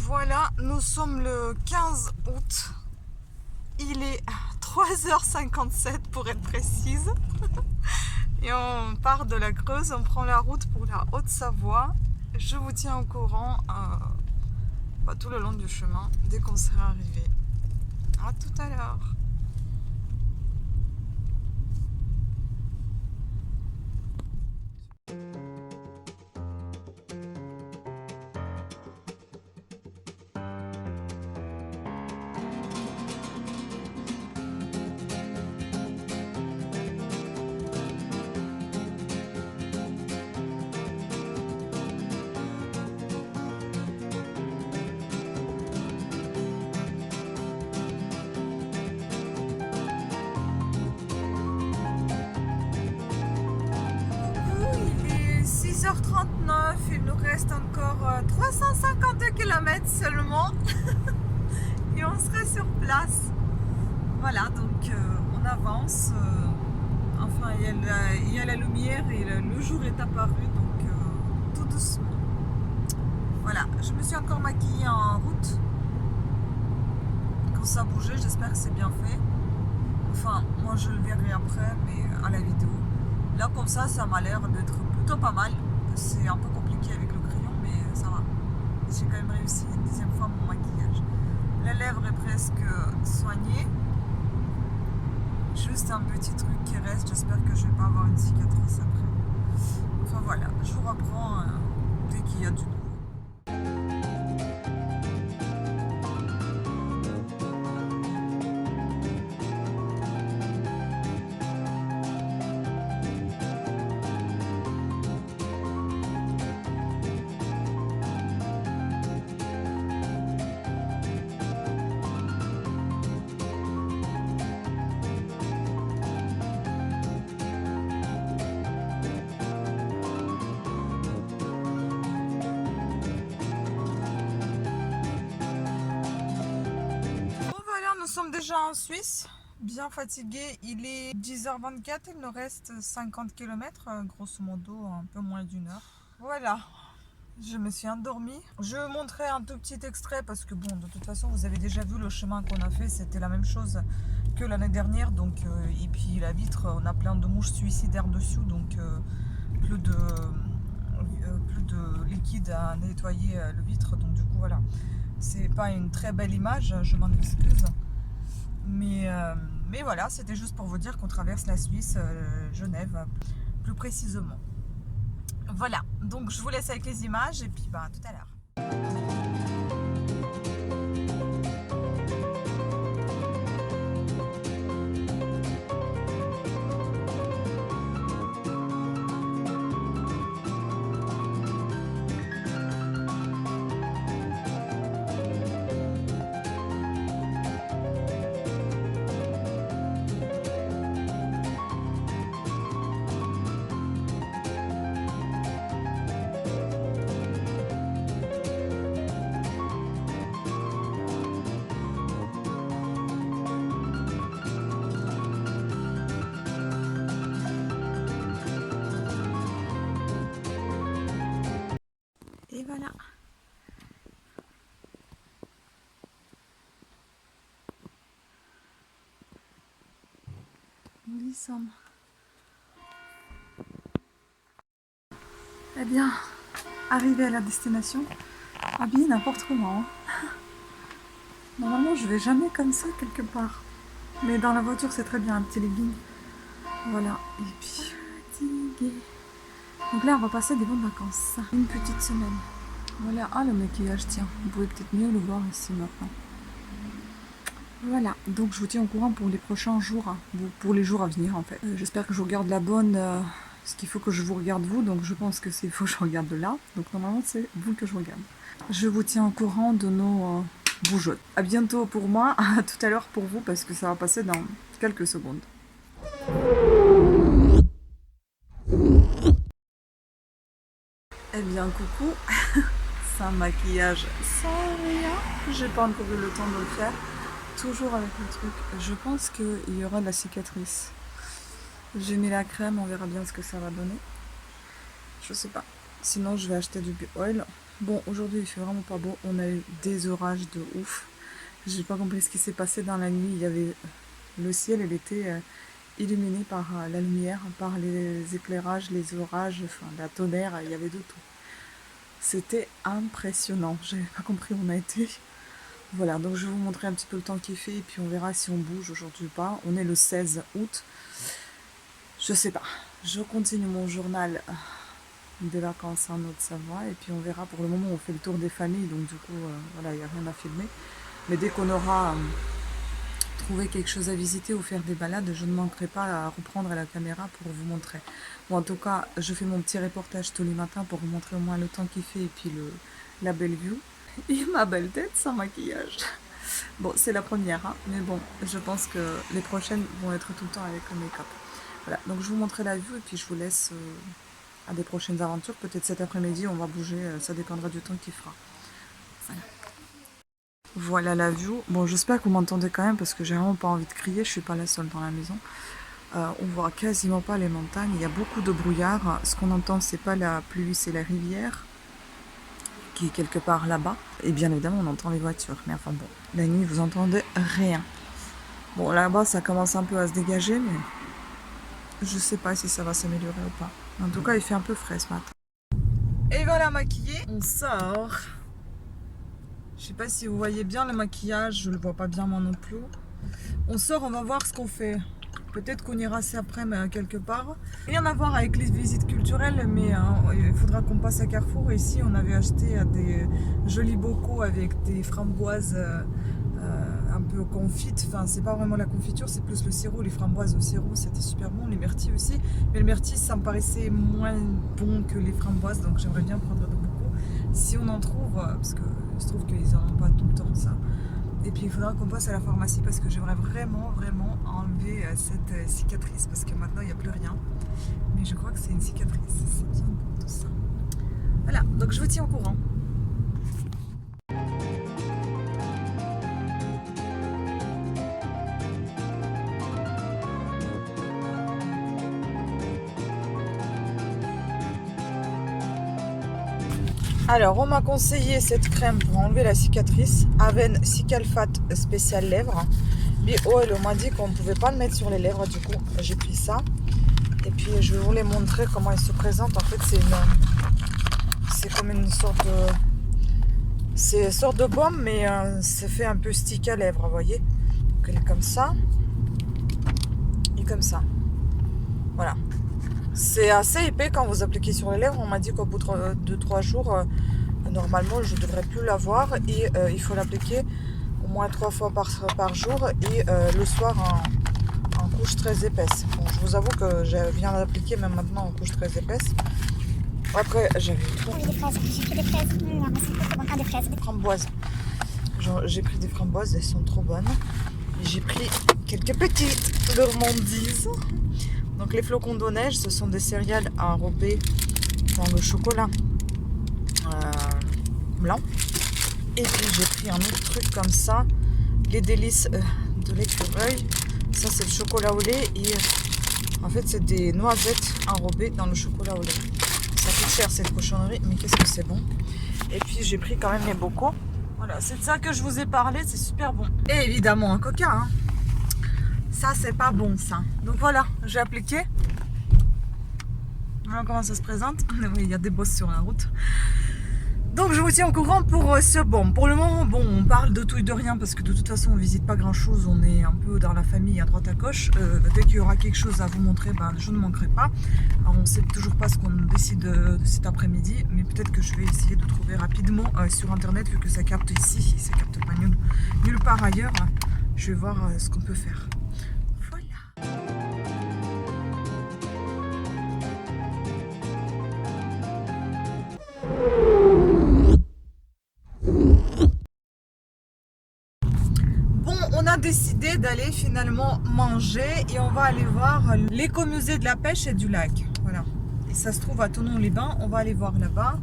Voilà, nous sommes le 15 août. Il est 3h57 pour être précise. Et on part de la Creuse, on prend la route pour la Haute-Savoie. Je vous tiens au courant tout le long du chemin dès qu'on sera arrivé. À tout à l'heure. Il est 6h39, il nous reste encore 350 km seulement et on sera sur place. Voilà, donc on avance. Enfin, il y a la lumière et le jour est apparu, donc tout doucement. Voilà, je me suis encore maquillée en route. Quand ça bougeait, j'espère que c'est bien fait. Enfin, moi je le verrai après, mais à la vidéo. Là, comme ça m'a l'air d'être plutôt pas mal. C'est un peu compliqué avec le crayon, mais ça va. J'ai quand même réussi une deuxième fois mon maquillage. La lèvre est presque soignée. Juste un petit truc qui reste. J'espère que je vais pas avoir une cicatrice après. Enfin voilà, je vous reprends dès qu'il y a du nouveau. Nous sommes déjà en Suisse, bien fatigué. Il est 10h24, il nous reste 50 km, grosso modo un peu moins d'une heure. Voilà, je me suis endormie. Je vais vous montrer un tout petit extrait parce que bon, de toute façon, vous avez déjà vu le chemin qu'on a fait, c'était la même chose que l'année dernière. Donc, et puis la vitre, on a plein de mouches suicidaires dessus, donc plus de liquide à nettoyer le vitre. Donc du coup, voilà, c'est pas une très belle image, je m'en excuse. Mais voilà, c'était juste pour vous dire qu'on traverse la Suisse, Genève, plus précisément. Voilà, donc je vous laisse avec les images et puis à tout à l'heure. Et voilà. Nous y sommes. Eh bien, arrivé à la destination, habillé n'importe comment. Normalement, je vais jamais comme ça quelque part. Mais dans la voiture, c'est très bien, un petit legging. Voilà. Et puis, fatigué. Donc là, on va passer des bonnes vacances. Une petite semaine. Voilà. Ah, le maquillage, tiens. Vous pouvez peut-être mieux le voir ici maintenant. Voilà. Donc, je vous tiens au courant pour les prochains jours. Pour les jours à venir, en fait. J'espère que je regarde la bonne... Parce qu'il faut que je vous regarde vous. Donc, je pense que c'est faut que je regarde de là. Donc, normalement, c'est vous que je regarde. Je vous tiens au courant de nos bougeottes. À bientôt pour moi. À tout à l'heure pour vous. Parce que ça va passer dans quelques secondes. Eh bien, coucou. Sans maquillage, sans rien. J'ai pas encore eu le temps de le faire. Toujours avec le truc. Je pense qu'il y aura de la cicatrice. J'ai mis la crème, on verra bien ce que ça va donner. je sais pas. Sinon je vais acheter du oil. Bon, aujourd'hui il fait vraiment pas beau, on a eu des orages de ouf. J'ai pas compris ce qui s'est passé dans la nuit. Il y avait le ciel, il était illuminé par la lumière, par les éclairages, les orages, enfin la tonnerre, il y avait de tout. C'était impressionnant, j'avais pas compris où on a été. Voilà, donc je vais vous montrer un petit peu le temps qu'il fait et puis on verra si on bouge aujourd'hui ou pas. On est le 16 août. Je sais pas. Je continue mon journal des vacances en Haute-Savoie et puis on verra. Pour le moment on fait le tour des familles, donc du coup voilà, il n'y a rien à filmer. Mais dès qu'on aura trouvé quelque chose à visiter ou faire des balades, je ne manquerai pas à reprendre la caméra pour vous montrer. Bon, en tout cas, je fais mon petit reportage tous les matins pour vous montrer au moins le temps qu'il fait et puis la belle view. Et ma belle tête sans maquillage. Bon, c'est la première, hein, mais bon, je pense que les prochaines vont être tout le temps avec le make-up. Voilà, donc je vous montrerai la vue et puis je vous laisse à des prochaines aventures. Peut-être cet après-midi, on va bouger, ça dépendra du temps qu'il fera. Voilà. Voilà la vue. Bon, j'espère que vous m'entendez quand même parce que j'ai vraiment pas envie de crier, je suis pas la seule dans la maison. On voit quasiment pas les montagnes, il y a beaucoup de brouillard. Ce qu'on entend, c'est pas la pluie, c'est la rivière qui est quelque part là-bas. Et bien évidemment, on entend les voitures. Mais enfin bon, la nuit, vous entendez rien. Bon, là-bas, ça commence un peu à se dégager, mais je sais pas si ça va s'améliorer ou pas. En tout cas, il fait un peu frais ce matin. Et voilà, maquillée. On sort. Je sais pas si vous voyez bien le maquillage, je le vois pas bien moi non plus. On sort, on va voir ce qu'on fait. Peut-être qu'on ira cet après-midi quelque part. Rien à voir avec les visites culturelles, mais il faudra qu'on passe à Carrefour. Ici, on avait acheté des jolis bocaux avec des framboises un peu confites. Enfin, c'est pas vraiment la confiture, c'est plus le sirop. Les framboises au sirop, c'était super bon. Les myrtilles aussi. Mais le myrtille, ça me paraissait moins bon que les framboises, donc j'aimerais bien prendre de bocaux. Si on en trouve, parce que je trouve qu'ils n'en ont pas tout le temps, ça. Et puis il faudra qu'on passe à la pharmacie parce que j'aimerais vraiment enlever cette cicatrice parce que maintenant il n'y a plus rien. Mais je crois que c'est une cicatrice. C'est bien beau tout ça. Voilà, donc je vous tiens au courant. Alors, on m'a conseillé cette crème pour enlever la cicatrice. Aven Cicalfate spécial lèvres. Oil, on m'a dit qu'on ne pouvait pas le mettre sur les lèvres, du coup, j'ai pris ça. Et puis, je vais vous les montrer comment il se présente. En fait, c'est comme une sorte de... C'est une sorte de baume, mais ça fait un peu stick à lèvres, vous voyez. Donc, elle est comme ça. Et comme ça. Voilà. C'est assez épais quand vous appliquez sur les lèvres. On m'a dit qu'au bout de 2-3 jours, normalement, je ne devrais plus l'avoir. Et il faut l'appliquer au moins 3 fois par jour. Et le soir, en couche très épaisse. Bon, je vous avoue que je viens d'appliquer même maintenant en couche très épaisse. Après, j'avais des fraises. J'ai pris des fraises. Des framboises. J'ai pris des framboises, elles sont trop bonnes. Et j'ai pris quelques petites gourmandises. Donc les flocons d'eau neige, ce sont des céréales enrobées dans le chocolat blanc. Et puis j'ai pris un autre truc comme ça, les délices de l'écureuil. Ça c'est le chocolat au lait et en fait c'est des noisettes enrobées dans le chocolat au lait. Ça coûte cher cette cochonnerie, mais qu'est-ce que c'est bon. Et puis j'ai pris quand même mes bocaux. Voilà, c'est de ça que je vous ai parlé, c'est super bon. Et évidemment un coca, hein. Ça, c'est pas bon, ça. Donc voilà, j'ai appliqué. Voilà comment ça se présente. Oui, il y a des bosses sur la route. Donc je vous tiens au courant pour ce bon. Pour le moment, bon, on parle de tout et de rien parce que de toute façon, on visite pas grand-chose. On est un peu dans la famille à droite à gauche. Dès qu'il y aura quelque chose à vous montrer, ben, je ne manquerai pas. Alors, on ne sait toujours pas ce qu'on décide de cet après-midi, mais peut-être que je vais essayer de trouver rapidement sur Internet, vu que ça capte ici, ça capte pas nulle part ailleurs. Je vais voir ce qu'on peut faire. On a décidé d'aller finalement manger et on va aller voir l'écomusée de la pêche et du lac. Voilà. Et ça se trouve à Thonon-les-Bains. On va aller voir là-bas.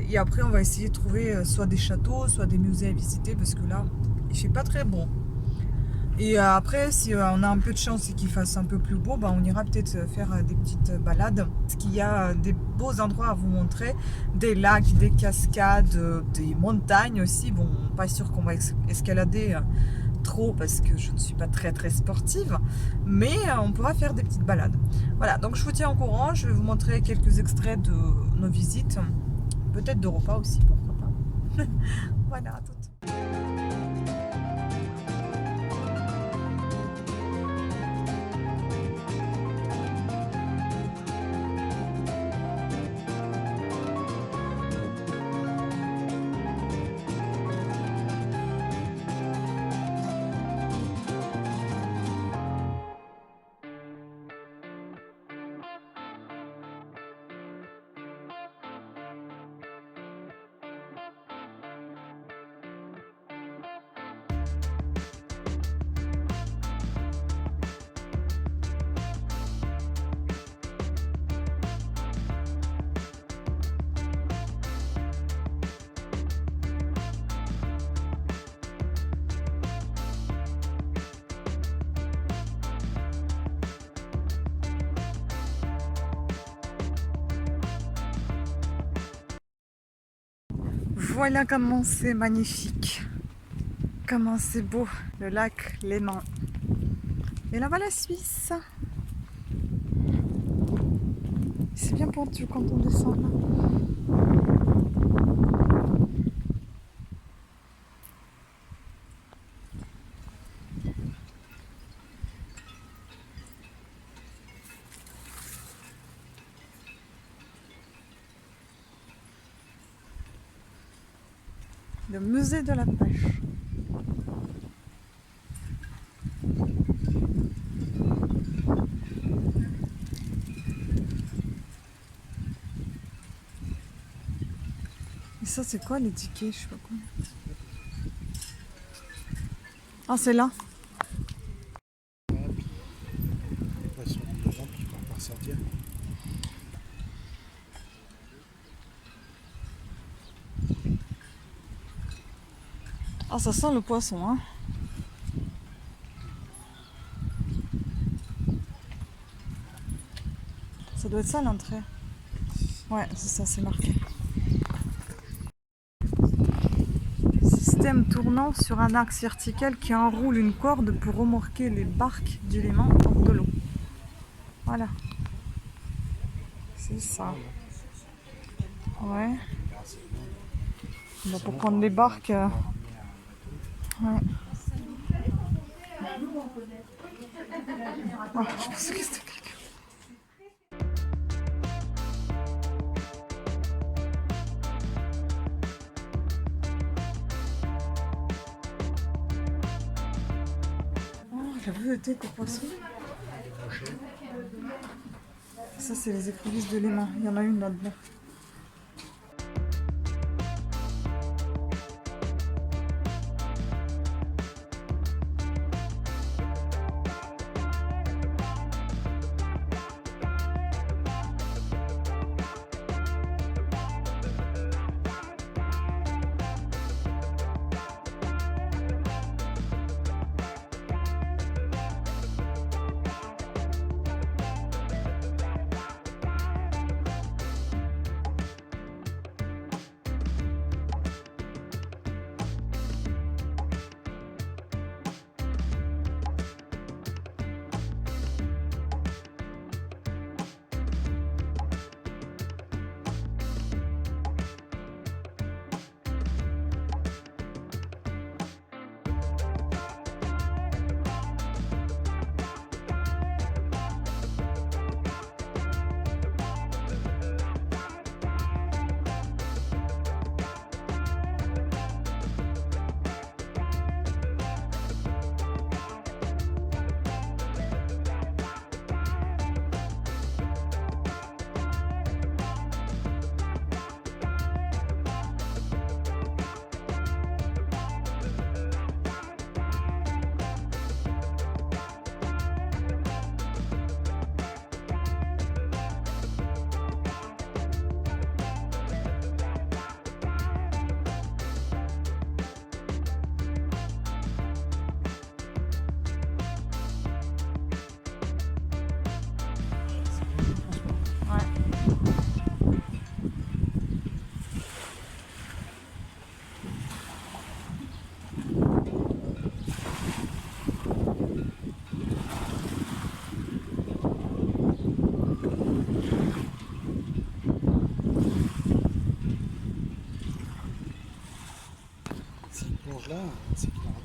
Et après, on va essayer de trouver soit des châteaux, soit des musées à visiter parce que là, il fait pas très bon. Et après, si on a un peu de chance et qu'il fasse un peu plus beau, bah, on ira peut-être faire des petites balades. Parce qu'il y a des beaux endroits à vous montrer, des lacs, des cascades, des montagnes aussi. Bon, pas sûr qu'on va escalader trop parce que je ne suis pas très très sportive, mais on pourra faire des petites balades. Voilà, donc je vous tiens au courant, je vais vous montrer quelques extraits de nos visites, peut-être de repas aussi, pourquoi pas. Voilà, à toutes. Voilà comment c'est magnifique, comment c'est beau, le lac Léman. Et là-bas la Suisse. C'est bien pentu quand on descend là. Le musée de la pêche. Et ça c'est quoi les tickets? Je sais pas quoi. Ah c'est là. Ah ça sent le poisson hein. Ça doit être ça l'entrée. Ouais c'est ça, c'est marqué. Système tournant sur un axe vertical qui enroule une corde pour remorquer les barques du Léman hors de l'eau. Voilà. C'est ça. Ouais. Bah, pour prendre les barques. Ouais. Oh, je pensais que c'était quelqu'un. Oh, la beauté des poissons. Ça, c'est les écrevisses de Léman. Il y en a une là-dedans.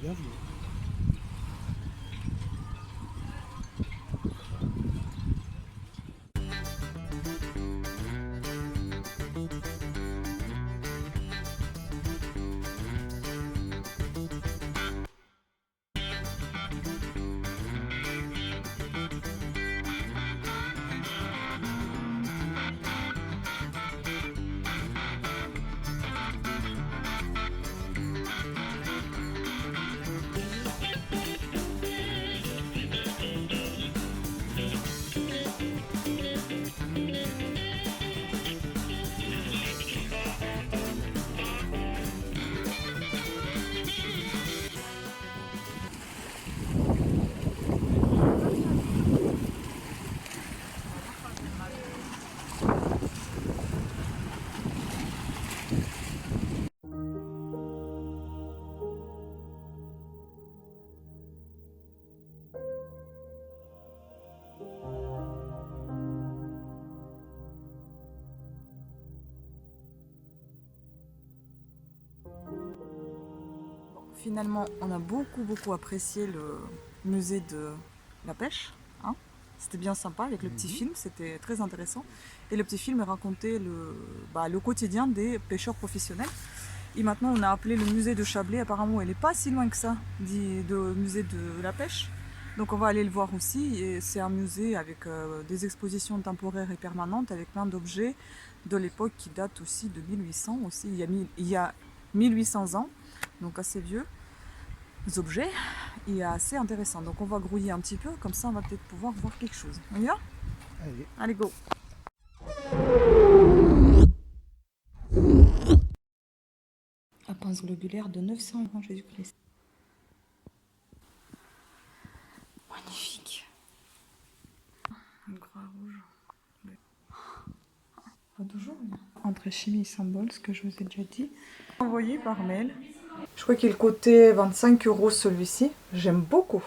bien vu. Finalement, on a beaucoup apprécié le musée de la pêche. Hein, c'était bien sympa avec le petit film, c'était très intéressant. Et le petit film racontait le quotidien des pêcheurs professionnels. Et maintenant, on a appelé le musée de Chablais. Apparemment, elle n'est pas si loin que ça du musée de la pêche. Donc on va aller le voir aussi. Et c'est un musée avec des expositions temporaires et permanentes, avec plein d'objets de l'époque qui datent aussi de 1800 aussi. Il y a 1800 ans, donc assez vieux objets et assez intéressant. Donc on va grouiller un petit peu, comme ça on va peut-être pouvoir voir quelque chose. On y va? Allez. Allez, go! La pince globulaire de 900 avant Jésus-Christ. Magnifique. Le gras rouge. Toujours entre chimie et symbole, ce que je vous ai déjà dit. Envoyé par mail. Je crois qu'il coûtait 25 € celui-ci. J'aime beaucoup.